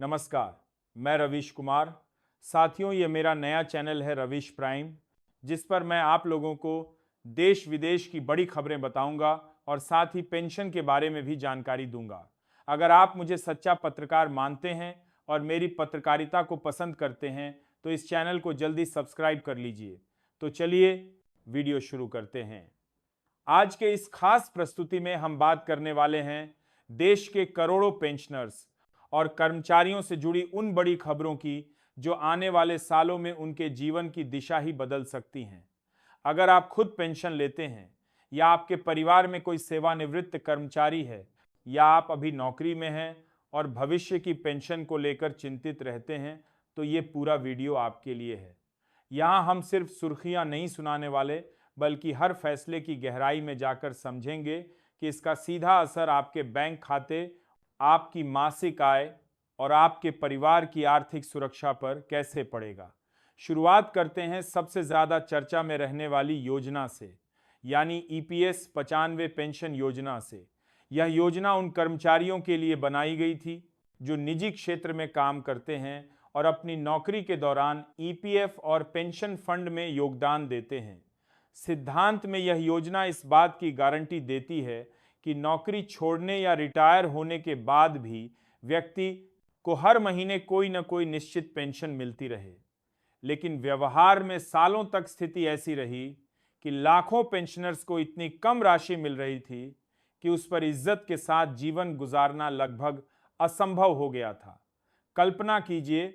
नमस्कार, मैं रवीश कुमार। साथियों, ये मेरा नया चैनल है रवीश प्राइम, जिस पर मैं आप लोगों को देश विदेश की बड़ी खबरें बताऊंगा और साथ ही पेंशन के बारे में भी जानकारी दूंगा। अगर आप मुझे सच्चा पत्रकार मानते हैं और मेरी पत्रकारिता को पसंद करते हैं तो इस चैनल को जल्दी सब्सक्राइब कर लीजिए। तो चलिए वीडियो शुरू करते हैं। आज के इस खास प्रस्तुति में हम बात करने वाले हैं देश के करोड़ों पेंशनर्स और कर्मचारियों से जुड़ी उन बड़ी खबरों की जो आने वाले सालों में उनके जीवन की दिशा ही बदल सकती हैं। अगर आप खुद पेंशन लेते हैं या आपके परिवार में कोई सेवानिवृत्त कर्मचारी है या आप अभी नौकरी में हैं और भविष्य की पेंशन को लेकर चिंतित रहते हैं, तो ये पूरा वीडियो आपके लिए है। यहाँ हम सिर्फ सुर्खियाँ नहीं सुनाने वाले, बल्कि हर फैसले की गहराई में जाकर समझेंगे कि इसका सीधा असर आपके बैंक खाते, आपकी मासिक आय और आपके परिवार की आर्थिक सुरक्षा पर कैसे पड़ेगा। शुरुआत करते हैं सबसे ज़्यादा चर्चा में रहने वाली योजना से, यानी ईपीएस 95 पेंशन योजना से। यह योजना उन कर्मचारियों के लिए बनाई गई थी जो निजी क्षेत्र में काम करते हैं और अपनी नौकरी के दौरान ईपीएफ और पेंशन फंड में योगदान देते हैं। सिद्धांत में यह योजना इस बात की गारंटी देती है कि नौकरी छोड़ने या रिटायर होने के बाद भी व्यक्ति को हर महीने कोई न कोई निश्चित पेंशन मिलती रहे। लेकिन व्यवहार में सालों तक स्थिति ऐसी रही कि लाखों पेंशनर्स को इतनी कम राशि मिल रही थी कि उस पर इज्जत के साथ जीवन गुजारना लगभग असंभव हो गया था। कल्पना कीजिए,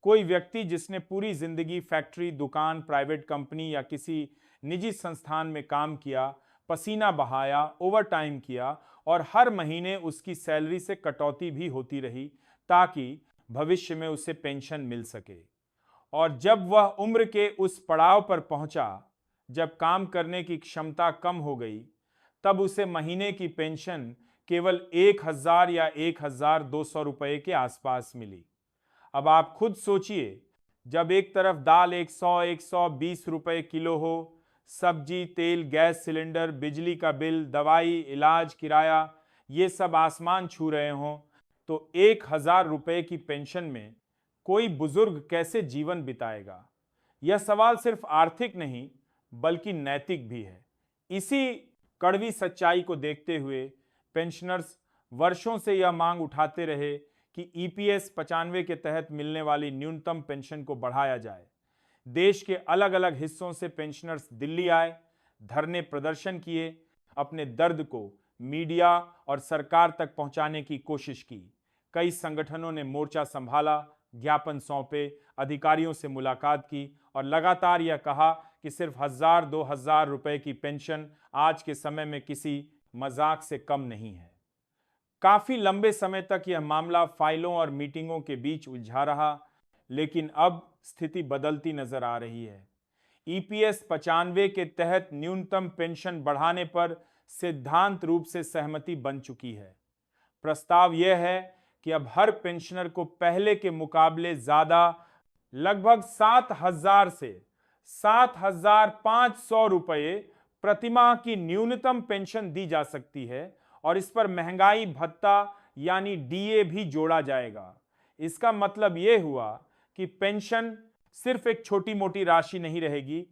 कोई व्यक्ति जिसने पूरी जिंदगी फैक्ट्री, दुकान, प्राइवेट कंपनी या किसी निजी संस्थान में काम किया, पसीना बहाया, ओवरटाइम किया और हर महीने उसकी सैलरी से कटौती भी होती रही ताकि भविष्य में उसे पेंशन मिल सके। और जब वह उम्र के उस पड़ाव पर पहुंचा जब काम करने की क्षमता कम हो गई, तब उसे महीने की पेंशन केवल 1000 या 1200 रुपए के आसपास मिली। अब आप खुद सोचिए, जब एक तरफ दाल 100-120 रुपए किलो हो, सब्जी, तेल, गैस सिलेंडर, बिजली का बिल, दवाई, इलाज, किराया, ये सब आसमान छू रहे हों, तो 1000 रुपए की पेंशन में कोई बुजुर्ग कैसे जीवन बिताएगा? यह सवाल सिर्फ आर्थिक नहीं बल्कि नैतिक भी है। इसी कड़वी सच्चाई को देखते हुए पेंशनर्स वर्षों से यह मांग उठाते रहे कि ईपीएस 95 के तहत मिलने वाली न्यूनतम पेंशन को बढ़ाया जाए। देश के अलग अलग हिस्सों से पेंशनर्स दिल्ली आए, धरने प्रदर्शन किए, अपने दर्द को मीडिया और सरकार तक पहुंचाने की कोशिश की। कई संगठनों ने मोर्चा संभाला, ज्ञापन सौंपे, अधिकारियों से मुलाकात की और लगातार यह कहा कि सिर्फ 1000-2000 रुपए की पेंशन आज के समय में किसी मजाक से कम नहीं है। काफी लंबे समय तक यह मामला फाइलों और मीटिंगों के बीच उलझा रहा, लेकिन अब स्थिति बदलती नजर आ रही है। ईपीएस 95 के तहत न्यूनतम पेंशन बढ़ाने पर सिद्धांत रूप से सहमति बन चुकी है। प्रस्ताव यह है कि अब हर पेंशनर को पहले के मुकाबले ज्यादा लगभग 7000 से 7500 रुपए प्रतिमाह की न्यूनतम पेंशन दी जा सकती है और इस पर महंगाई भत्ता यानी डीए भी जोड़ा जाएगा। इसका मतलब यह हुआ कि पेंशन सिर्फ एक छोटी मोटी राशि नहीं रहेगी,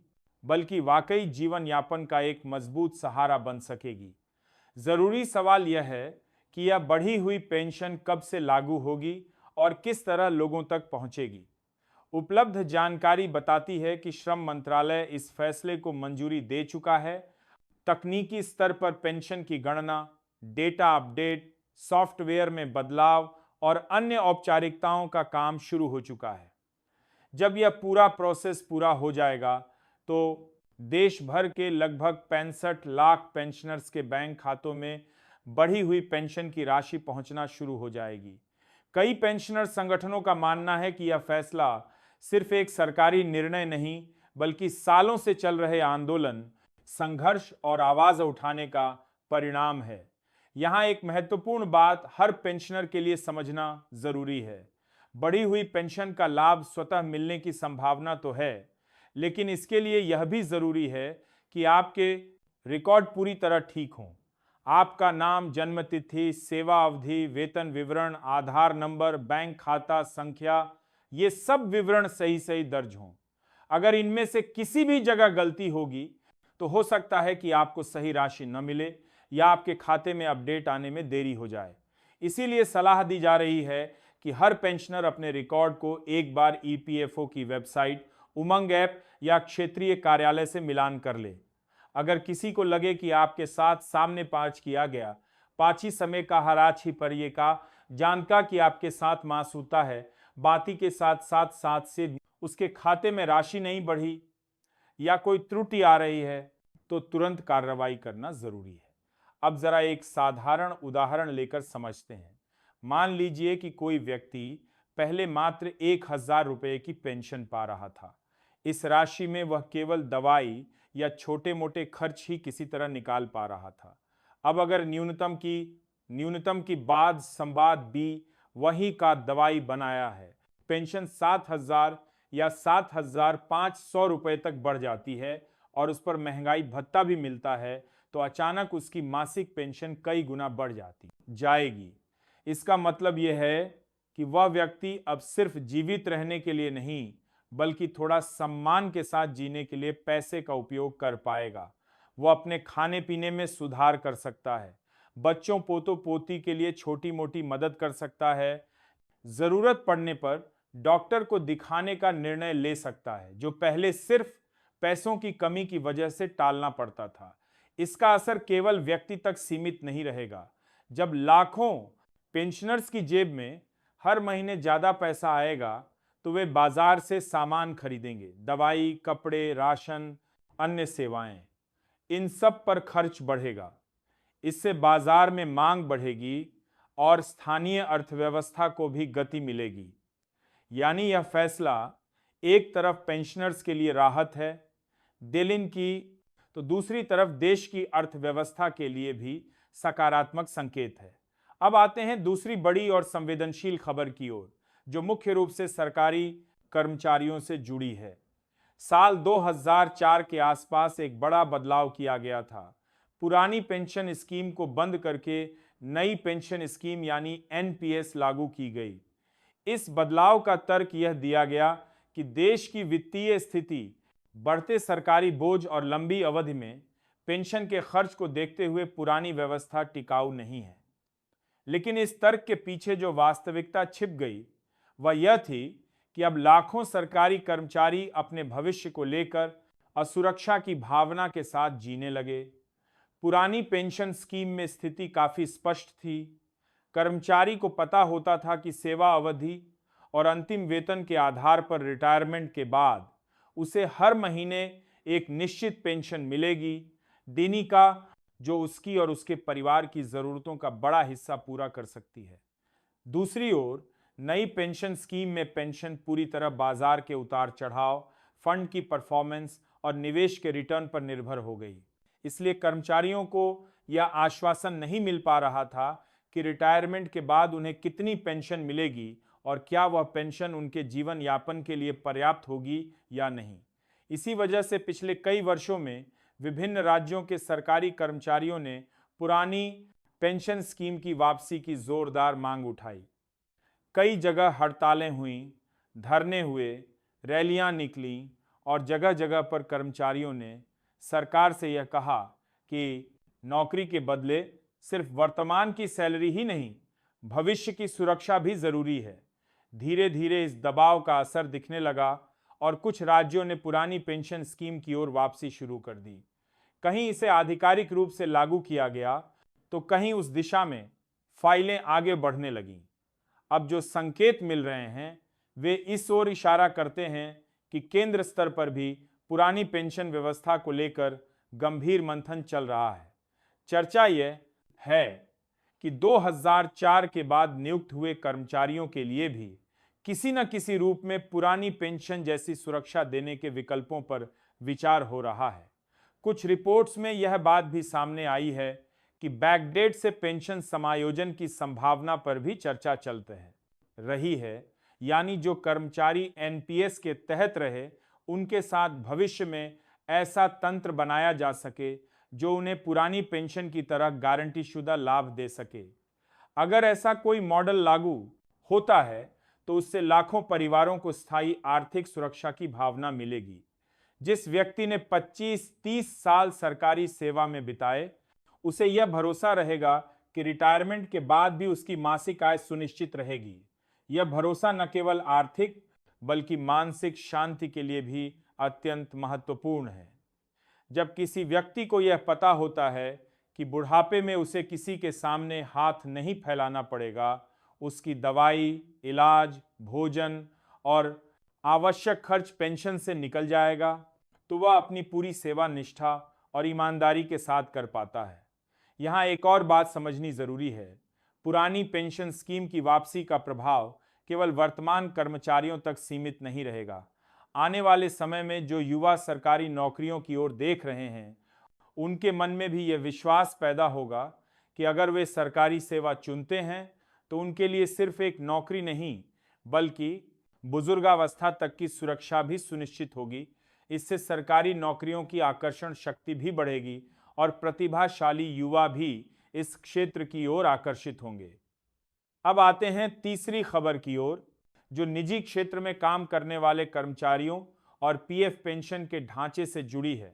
बल्कि वाकई जीवन यापन का एक मजबूत सहारा बन सकेगी। जरूरी सवाल यह है कि यह बढ़ी हुई पेंशन कब से लागू होगी और किस तरह लोगों तक पहुंचेगी। उपलब्ध जानकारी बताती है कि श्रम मंत्रालय इस फैसले को मंजूरी दे चुका है। तकनीकी स्तर पर पेंशन की गणना, डेटा अपडेट, सॉफ्टवेयर में बदलाव और अन्य औपचारिकताओं का काम शुरू हो चुका है। जब यह पूरा प्रोसेस पूरा हो जाएगा तो देश भर के लगभग 65 लाख पेंशनर्स के बैंक खातों में बढ़ी हुई पेंशन की राशि पहुंचना शुरू हो जाएगी। कई पेंशनर संगठनों का मानना है कि यह फैसला सिर्फ एक सरकारी निर्णय नहीं, बल्कि सालों से चल रहे आंदोलन, संघर्ष और आवाज उठाने का परिणाम है। यहां एक महत्वपूर्ण बात हर पेंशनर के लिए समझना जरूरी है। बढ़ी हुई पेंशन का लाभ स्वतः मिलने की संभावना तो है, लेकिन इसके लिए यह भी जरूरी है कि आपके रिकॉर्ड पूरी तरह ठीक हों। आपका नाम, जन्म तिथि, सेवा अवधि, वेतन विवरण, आधार नंबर, बैंक खाता संख्या, ये सब विवरण सही सही दर्ज हों। अगर इनमें से किसी भी जगह गलती होगी तो हो सकता है कि आपको सही राशि न मिले या आपके खाते में अपडेट आने में देरी हो जाए। इसीलिए सलाह दी जा रही है कि हर पेंशनर अपने रिकॉर्ड को एक बार ईपीएफओ की वेबसाइट, उमंग ऐप या क्षेत्रीय कार्यालय से मिलान कर ले। अगर किसी को लगे कि आपके साथ सामने पाँच किया गया, पाची समय का हराची पर ये का जानका कि आपके साथ मासूता है, बाती के साथ साथ साथ से उसके खाते में राशि नहीं बढ़ी या कोई त्रुटि आ रही है तो तुरंत कार्रवाई करना जरूरी है। अब जरा एक साधारण उदाहरण लेकर समझते हैं। मान लीजिए कि कोई व्यक्ति पहले मात्र 1,000 रुपए की पेंशन पा रहा था। इस राशि में वह केवल दवाई या छोटे मोटे खर्च ही किसी तरह निकाल पा रहा था। अब अगर न्यूनतम की बाद संवाद बी वही का दवाई बनाया है, पेंशन 7,000 या 7,500 रुपए तक बढ़ जाती है और उस पर महंगाई भत्ता भी मिलता है, तो अचानक उसकी मासिक पेंशन कई गुना बढ़ जाएगी। इसका मतलब यह है कि वह व्यक्ति अब सिर्फ जीवित रहने के लिए नहीं, बल्कि थोड़ा सम्मान के साथ जीने के लिए पैसे का उपयोग कर पाएगा। वह अपने खाने पीने में सुधार कर सकता है, बच्चों पोतों पोती के लिए छोटी मोटी मदद कर सकता है, जरूरत पड़ने पर डॉक्टर को दिखाने का निर्णय ले सकता है, जो पहले सिर्फ पैसों की कमी की वजह से टालना पड़ता था। इसका असर केवल व्यक्ति तक सीमित नहीं रहेगा। जब लाखों पेंशनर्स की जेब में हर महीने ज्यादा पैसा आएगा तो वे बाजार से सामान खरीदेंगे, दवाई, कपड़े, राशन, अन्य सेवाएं, इन सब पर खर्च बढ़ेगा। इससे बाजार में मांग बढ़ेगी और स्थानीय अर्थव्यवस्था को भी गति मिलेगी। यानी यह फैसला एक तरफ पेंशनर्स के लिए राहत है दिलिन की, तो दूसरी तरफ देश की अर्थव्यवस्था के लिए भी सकारात्मक संकेत है। अब आते हैं दूसरी बड़ी और संवेदनशील खबर की ओर, जो मुख्य रूप से सरकारी कर्मचारियों से जुड़ी है। साल 2004 के आसपास एक बड़ा बदलाव किया गया था। पुरानी पेंशन स्कीम को बंद करके नई पेंशन स्कीम यानी एनपीएस लागू की गई। इस बदलाव का तर्क यह दिया गया कि देश की वित्तीय स्थिति, बढ़ते सरकारी बोझ और लंबी अवधि में पेंशन के खर्च को देखते हुए पुरानी व्यवस्था टिकाऊ नहीं है। लेकिन इस तर्क के पीछे जो वास्तविकता छिप गई वह यह थी कि अब लाखों सरकारी कर्मचारी अपने भविष्य को लेकर असुरक्षा की भावना के साथ जीने लगे। पुरानी पेंशन स्कीम में स्थिति काफी स्पष्ट थी। कर्मचारी को पता होता था कि सेवा अवधि और अंतिम वेतन के आधार पर रिटायरमेंट के बाद उसे हर महीने एक निश्चित पेंशन मिलेगी, देनी का, जो उसकी और उसके परिवार की जरूरतों का बड़ा हिस्सा पूरा कर सकती है। दूसरी ओर नई पेंशन स्कीम में पेंशन पूरी तरह बाजार के उतार चढ़ाव, फंड की परफॉर्मेंस और निवेश के रिटर्न पर निर्भर हो गई। इसलिए कर्मचारियों को यह आश्वासन नहीं मिल पा रहा था कि रिटायरमेंट के बाद उन्हें कितनी पेंशन मिलेगी और क्या वह पेंशन उनके जीवन यापन के लिए पर्याप्त होगी या नहीं। इसी वजह से पिछले कई वर्षों में विभिन्न राज्यों के सरकारी कर्मचारियों ने पुरानी पेंशन स्कीम की वापसी की जोरदार मांग उठाई। कई जगह हड़तालें हुईं, धरने हुए, रैलियां निकलीं और जगह जगह पर कर्मचारियों ने सरकार से यह कहा कि नौकरी के बदले सिर्फ वर्तमान की सैलरी ही नहीं, भविष्य की सुरक्षा भी जरूरी है। धीरे धीरे इस दबाव का असर दिखने लगा और कुछ राज्यों ने पुरानी पेंशन स्कीम की ओर वापसी शुरू कर दी। कहीं इसे आधिकारिक रूप से लागू किया गया तो कहीं उस दिशा में फाइलें आगे बढ़ने लगीं। अब जो संकेत मिल रहे हैं वे इस ओर इशारा करते हैं कि केंद्र स्तर पर भी पुरानी पेंशन व्यवस्था को लेकर गंभीर मंथन चल रहा है। चर्चा यह है कि 2004 के बाद नियुक्त हुए कर्मचारियों के लिए भी किसी न किसी रूप में पुरानी पेंशन जैसी सुरक्षा देने के विकल्पों पर विचार हो रहा है। कुछ रिपोर्ट्स में यह बात भी सामने आई है कि बैकडेट से पेंशन समायोजन की संभावना पर भी चर्चा चलते हैं रही है, यानी जो कर्मचारी एनपीएस के तहत रहे उनके साथ भविष्य में ऐसा तंत्र बनाया जा सके जो उन्हें पुरानी पेंशन की तरह गारंटीशुदा लाभ दे सके। अगर ऐसा कोई मॉडल लागू होता है तो उससे लाखों परिवारों को स्थायी आर्थिक सुरक्षा की भावना मिलेगी। जिस व्यक्ति ने 25-30 साल सरकारी सेवा में बिताए, उसे यह भरोसा रहेगा कि रिटायरमेंट के बाद भी उसकी मासिक आय सुनिश्चित रहेगी। यह भरोसा न केवल आर्थिक बल्कि मानसिक शांति के लिए भी अत्यंत महत्वपूर्ण है। जब किसी व्यक्ति को यह पता होता है कि बुढ़ापे में उसे किसी के सामने हाथ नहीं फैलाना पड़ेगा, उसकी दवाई, इलाज, भोजन और आवश्यक खर्च पेंशन से निकल जाएगा, तो वह अपनी पूरी सेवा निष्ठा और ईमानदारी के साथ कर पाता है। यहाँ एक और बात समझनी जरूरी है। पुरानी पेंशन स्कीम की वापसी का प्रभाव केवल वर्तमान कर्मचारियों तक सीमित नहीं रहेगा। आने वाले समय में जो युवा सरकारी नौकरियों की ओर देख रहे हैं, उनके मन में भी यह विश्वास पैदा होगा कि अगर वे सरकारी सेवा चुनते हैं तो उनके लिए सिर्फ एक नौकरी नहीं बल्कि बुजुर्गावस्था तक की सुरक्षा भी सुनिश्चित होगी। इससे सरकारी नौकरियों की आकर्षण शक्ति भी बढ़ेगी और प्रतिभाशाली युवा भी इस क्षेत्र की ओर आकर्षित होंगे। अब आते हैं तीसरी खबर की ओर, जो निजी क्षेत्र में काम करने वाले कर्मचारियों और पीएफ पेंशन के ढांचे से जुड़ी है।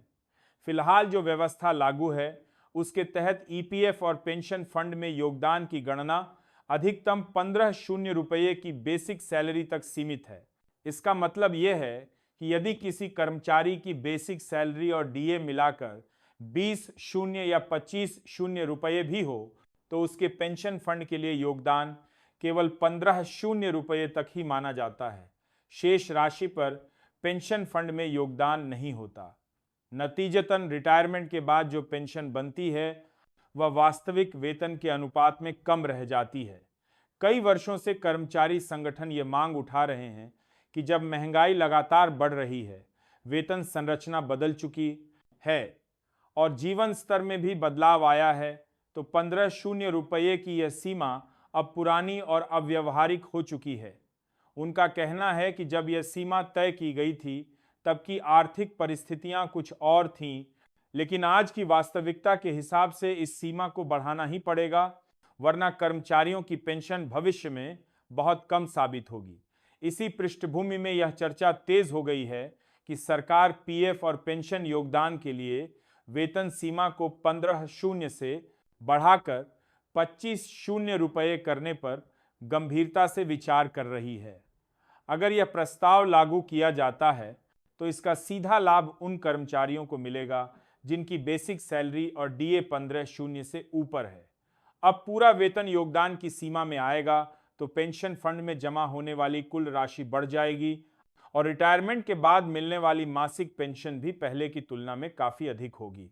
फिलहाल जो व्यवस्था लागू है, उसके तहत ईपीएफ और पेंशन फंड में योगदान की गणना अधिकतम 15 रुपये की बेसिक सैलरी तक सीमित है। इसका मतलब यह है कि यदि किसी कर्मचारी की बेसिक सैलरी और डीए मिलाकर 20 या 25 रुपये भी हो, तो उसके पेंशन फंड के लिए योगदान केवल 15 रुपये तक ही माना जाता है। शेष राशि पर पेंशन फंड में योगदान नहीं होता। नतीजतन रिटायरमेंट के बाद जो पेंशन बनती है, वह वास्तविक वेतन के अनुपात में कम रह जाती है। कई वर्षों से कर्मचारी संगठन ये मांग उठा रहे हैं कि जब महंगाई लगातार बढ़ रही है, वेतन संरचना बदल चुकी है और जीवन स्तर में भी बदलाव आया है, तो 15 रुपये की यह सीमा अब पुरानी और अव्यावहारिक हो चुकी है। उनका कहना है कि जब यह सीमा तय की गई थी तब की आर्थिक परिस्थितियां कुछ और थीं, लेकिन आज की वास्तविकता के हिसाब से इस सीमा को बढ़ाना ही पड़ेगा, वरना कर्मचारियों की पेंशन भविष्य में बहुत कम साबित होगी। इसी पृष्ठभूमि में यह चर्चा तेज हो गई है कि सरकार पीएफ और पेंशन योगदान के लिए वेतन सीमा को 15 से बढ़ाकर 25 रुपये करने पर गंभीरता से विचार कर रही है। अगर यह प्रस्ताव लागू किया जाता है तो इसका सीधा लाभ उन कर्मचारियों को मिलेगा जिनकी बेसिक सैलरी और डीए 15 से ऊपर है। अब पूरा वेतन योगदान की सीमा में आएगा तो पेंशन फंड में जमा होने वाली कुल राशि बढ़ जाएगी और रिटायरमेंट के बाद मिलने वाली मासिक पेंशन भी पहले की तुलना में काफी अधिक होगी।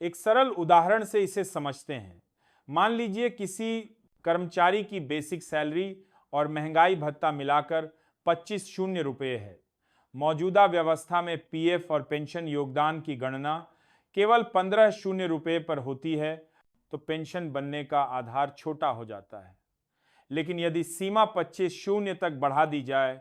एक सरल उदाहरण से इसे समझते हैं। मान लीजिए किसी कर्मचारी की बेसिक सैलरी और महंगाई भत्ता मिलाकर 25 रुपये है। मौजूदा व्यवस्था में पीएफ और पेंशन योगदान की गणना केवल 15 रुपये पर होती है, तो पेंशन बनने का आधार छोटा हो जाता है। लेकिन यदि सीमा 25 तक बढ़ा दी जाए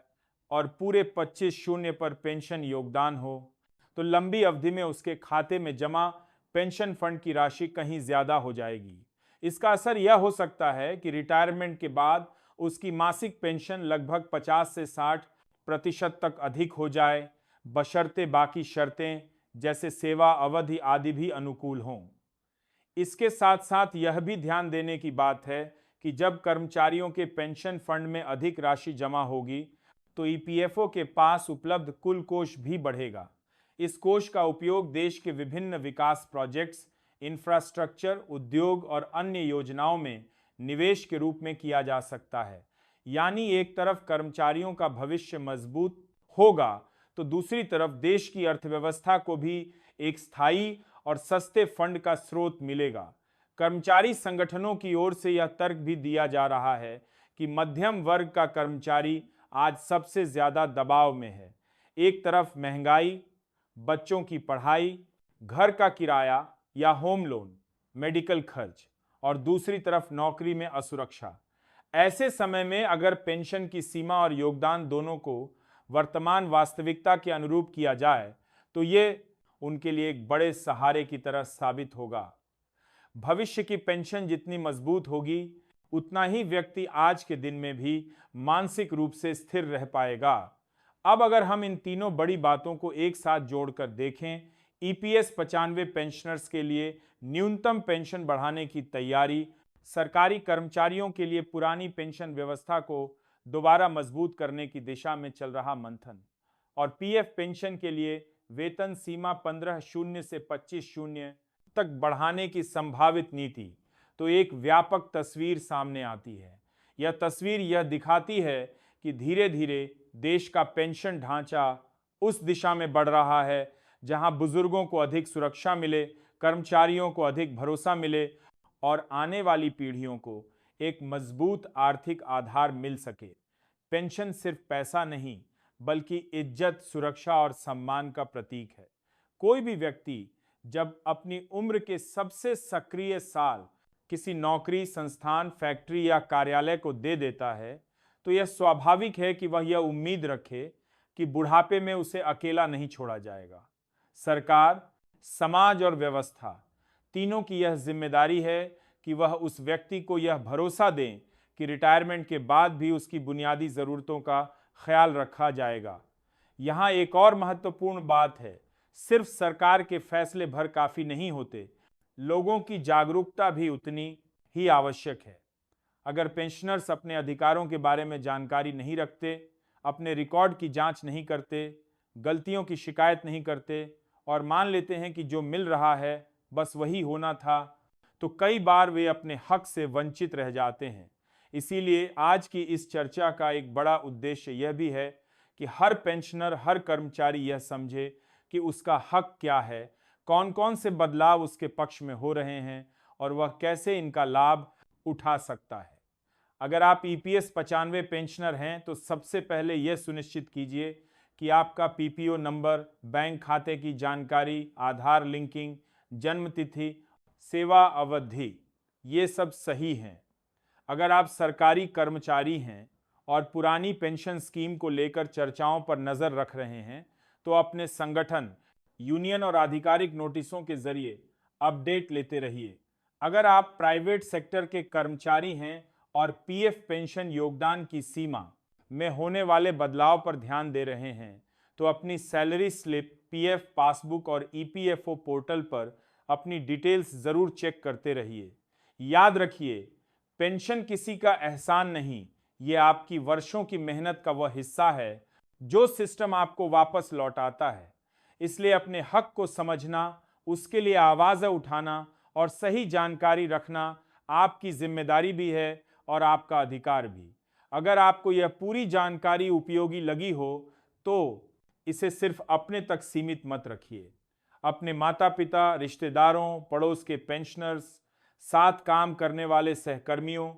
और पूरे 25 पर पेंशन योगदान हो, तो लंबी अवधि में उसके खाते में जमा पेंशन फंड की राशि कहीं ज्यादा हो जाएगी। इसका असर यह हो सकता है कि रिटायरमेंट के बाद उसकी मासिक पेंशन लगभग 50 से 60% तक अधिक हो जाए, बशर्ते बाकी शर्तें जैसे सेवा अवधि आदि भी अनुकूल हों। इसके साथ साथ यह भी ध्यान देने की बात है कि जब कर्मचारियों के पेंशन फंड में अधिक राशि जमा होगी तो ईपीएफओ के पास उपलब्ध कुल कोष भी बढ़ेगा। इस कोष का उपयोग देश के विभिन्न विकास प्रोजेक्ट्स, इंफ्रास्ट्रक्चर, उद्योग और अन्य योजनाओं में निवेश के रूप में किया जा सकता है। यानी एक तरफ कर्मचारियों का भविष्य मजबूत होगा तो दूसरी तरफ देश की अर्थव्यवस्था को भी एक स्थायी और सस्ते फंड का स्रोत मिलेगा। कर्मचारी संगठनों की ओर से यह तर्क भी दिया जा रहा है कि मध्यम वर्ग का कर्मचारी आज सबसे ज्यादा दबाव में है। एक तरफ महंगाई, बच्चों की पढ़ाई, घर का किराया या होम लोन, मेडिकल खर्च, और दूसरी तरफ नौकरी में असुरक्षा। ऐसे समय में अगर पेंशन की सीमा और योगदान दोनों को वर्तमान वास्तविकता के अनुरूप किया जाए तो ये उनके लिए एक बड़े सहारे की तरह साबित होगा। भविष्य की पेंशन जितनी मजबूत होगी, उतना ही व्यक्ति आज के दिन में भी मानसिक रूप से स्थिर रह पाएगा। अब अगर हम इन तीनों बड़ी बातों को एक साथ जोड़कर देखें, ईपीएस 95 पेंशनर्स के लिए न्यूनतम पेंशन बढ़ाने की तैयारी, सरकारी कर्मचारियों के लिए पुरानी पेंशन व्यवस्था को दोबारा मजबूत करने की दिशा में चल रहा मंथन, और पीएफ पेंशन के लिए वेतन सीमा 15 शून्य से 25 शून्य तक बढ़ाने की संभावित नीति, तो एक व्यापक तस्वीर सामने आती है। यह तस्वीर यह दिखाती है कि धीरे धीरे देश का पेंशन ढांचा उस दिशा में बढ़ रहा है जहां बुजुर्गों को अधिक सुरक्षा मिले, कर्मचारियों को अधिक भरोसा मिले और आने वाली पीढ़ियों को एक मजबूत आर्थिक आधार मिल सके। पेंशन सिर्फ पैसा नहीं, बल्कि इज्जत, सुरक्षा और सम्मान का प्रतीक है। कोई भी व्यक्ति जब अपनी उम्र के सबसे सक्रिय साल किसी नौकरी, संस्थान, फैक्ट्री या कार्यालय को दे देता है, तो यह स्वाभाविक है कि वह यह उम्मीद रखे कि बुढ़ापे में उसे अकेला नहीं छोड़ा जाएगा। सरकार, समाज और व्यवस्था तीनों की यह जिम्मेदारी है कि वह उस व्यक्ति को यह भरोसा दें कि रिटायरमेंट के बाद भी उसकी बुनियादी जरूरतों का ख्याल रखा जाएगा। यहाँ एक और महत्वपूर्ण बात है, सिर्फ सरकार के फैसले भर काफी नहीं होते, लोगों की जागरूकता भी उतनी ही आवश्यक है। अगर पेंशनर्स अपने अधिकारों के बारे में जानकारी नहीं रखते, अपने रिकॉर्ड की जांच नहीं करते, गलतियों की शिकायत नहीं करते और मान लेते हैं कि जो मिल रहा है बस वही होना था, तो कई बार वे अपने हक से वंचित रह जाते हैं। इसीलिए आज की इस चर्चा का एक बड़ा उद्देश्य यह भी है कि हर पेंशनर, हर कर्मचारी यह समझे कि उसका हक क्या है, कौन कौन से बदलाव उसके पक्ष में हो रहे हैं और वह कैसे इनका लाभ उठा सकता है। अगर आप ईपीएस 95 पेंशनर हैं तो सबसे पहले यह सुनिश्चित कीजिए कि आपका पीपीओ नंबर, बैंक खाते की जानकारी, आधार लिंकिंग, जन्म तिथि, सेवा अवधि, ये सब सही हैं। अगर आप सरकारी कर्मचारी हैं और पुरानी पेंशन स्कीम को लेकर चर्चाओं पर नजर रख रहे हैं, तो अपने संगठन, यूनियन और आधिकारिक नोटिसों के जरिए अपडेट लेते रहिए। अगर आप प्राइवेट सेक्टर के कर्मचारी हैं और पीएफ पेंशन योगदान की सीमा में होने वाले बदलाव पर ध्यान दे रहे हैं, तो अपनी सैलरी स्लिप, पीएफ पासबुक और ईपीएफओ पोर्टल पर अपनी डिटेल्स जरूर चेक करते रहिए। याद रखिए, पेंशन किसी का एहसान नहीं, ये आपकी वर्षों की मेहनत का वह हिस्सा है जो सिस्टम आपको वापस लौटाता है। इसलिए अपने हक को समझना, उसके लिए आवाज उठाना और सही जानकारी रखना आपकी जिम्मेदारी भी है और आपका अधिकार भी। अगर आपको यह पूरी जानकारी उपयोगी लगी हो तो इसे सिर्फ अपने तक सीमित मत रखिए। अपने माता पिता, रिश्तेदारों, पड़ोस के पेंशनर्स, साथ काम करने वाले सहकर्मियों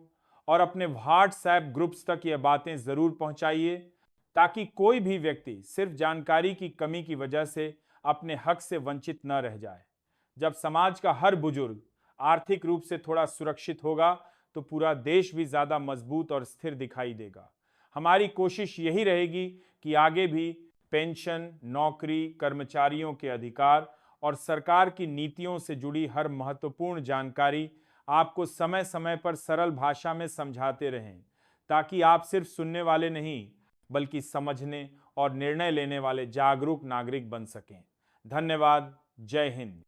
और अपने व्हाट्सएप ग्रुप्स तक यह बातें जरूर पहुंचाइए, ताकि कोई भी व्यक्ति सिर्फ जानकारी की कमी की वजह से अपने हक से वंचित न रह जाए। जब समाज का हर बुजुर्ग आर्थिक रूप से थोड़ा सुरक्षित होगा, तो पूरा देश भी ज्यादा मजबूत और स्थिर दिखाई देगा। हमारी कोशिश यही रहेगी कि आगे भी पेंशन, नौकरी, कर्मचारियों के अधिकार और सरकार की नीतियों से जुड़ी हर महत्वपूर्ण जानकारी आपको समय समय पर सरल भाषा में समझाते रहें, ताकि आप सिर्फ सुनने वाले नहीं, बल्कि समझने और निर्णय लेने वाले जागरूक नागरिक बन सकें। धन्यवाद। जय हिंद।